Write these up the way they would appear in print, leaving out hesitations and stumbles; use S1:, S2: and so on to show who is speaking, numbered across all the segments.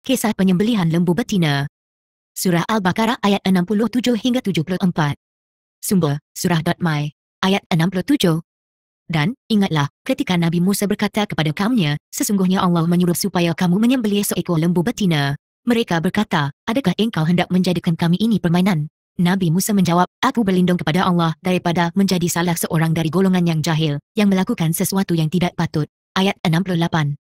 S1: Kisah penyembelihan lembu betina. Surah Al-Baqarah ayat 67 hingga 74. Sumber, surah.my, ayat 67. Dan, ingatlah, ketika Nabi Musa berkata kepada kaumnya, sesungguhnya Allah menyuruh supaya kamu menyembelih seekor lembu betina. Mereka berkata, adakah engkau hendak menjadikan kami ini permainan? Nabi Musa menjawab, aku berlindung kepada Allah daripada menjadi salah seorang dari golongan yang jahil, yang melakukan sesuatu yang tidak patut. Ayat 68.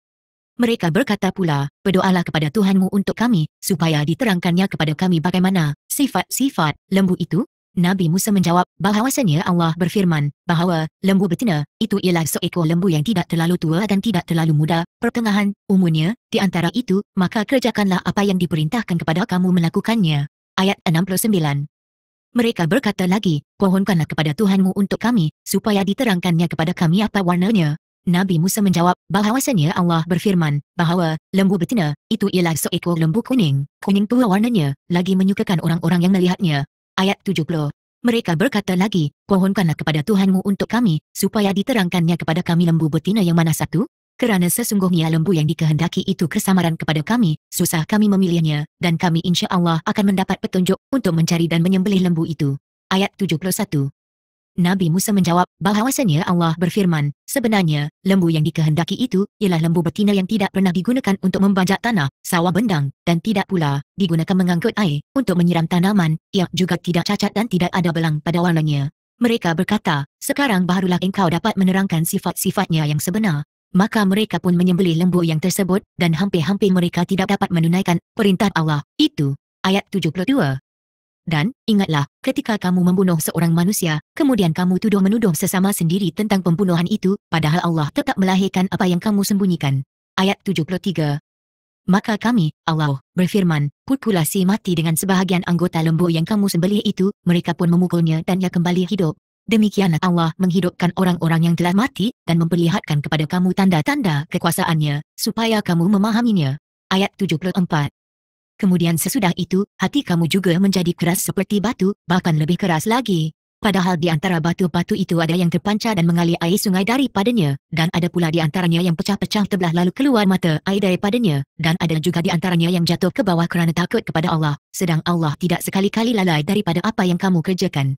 S1: Mereka berkata pula, berdoalah kepada Tuhanmu untuk kami, supaya diterangkannya kepada kami bagaimana sifat-sifat lembu itu. Nabi Musa menjawab, bahawasanya Allah berfirman, bahawa lembu betina, itu ialah seekor lembu yang tidak terlalu tua dan tidak terlalu muda, pertengahan umurnya. Di antara itu, maka kerjakanlah apa yang diperintahkan kepada kamu melakukannya. Ayat 69. Mereka berkata lagi, pohonkanlah kepada Tuhanmu untuk kami, supaya diterangkannya kepada kami apa warnanya. Nabi Musa menjawab, bahawasanya Allah berfirman, bahawa lembu betina, itu ialah seekor lembu kuning. Kuning tua warnanya, lagi menyukakan orang-orang yang melihatnya. Ayat 70. Mereka berkata lagi, pohonkanlah kepada Tuhanmu untuk kami, supaya diterangkannya kepada kami lembu betina yang mana satu? Kerana sesungguhnya lembu yang dikehendaki itu kesamaran kepada kami, susah kami memilihnya, dan kami insya Allah akan mendapat petunjuk untuk mencari dan menyembelih lembu itu. Ayat 71. Nabi Musa menjawab, bahawasanya Allah berfirman, sebenarnya, lembu yang dikehendaki itu, ialah lembu betina yang tidak pernah digunakan untuk membajak tanah, sawah bendang, dan tidak pula, digunakan mengangkut air, untuk menyiram tanaman, ia juga tidak cacat dan tidak ada belang pada warnanya. Mereka berkata, sekarang barulah engkau dapat menerangkan sifat-sifatnya yang sebenar. Maka mereka pun menyembelih lembu yang tersebut, dan hampir-hampir mereka tidak dapat menunaikan perintah Allah, itu. Ayat 72. Dan, ingatlah, ketika kamu membunuh seorang manusia, kemudian kamu tuduh-menuduh sesama sendiri tentang pembunuhan itu, padahal Allah tetap melahirkan apa yang kamu sembunyikan. Ayat 73. Maka kami, Allah, berfirman, pukullah si mati dengan sebahagian anggota lembu yang kamu sembelih itu, mereka pun memukulnya dan ia kembali hidup. Demikianlah Allah menghidupkan orang-orang yang telah mati, dan memperlihatkan kepada kamu tanda-tanda kekuasaannya, supaya kamu memahaminya. Ayat 74. Kemudian sesudah itu, hati kamu juga menjadi keras seperti batu, bahkan lebih keras lagi. Padahal di antara batu-batu itu ada yang terpancar dan mengalir air sungai daripadanya, dan ada pula di antaranya yang pecah-pecah terbelah lalu keluar mata air daripadanya, dan ada juga di antaranya yang jatuh ke bawah kerana takut kepada Allah, sedang Allah tidak sekali-kali lalai daripada apa yang kamu kerjakan.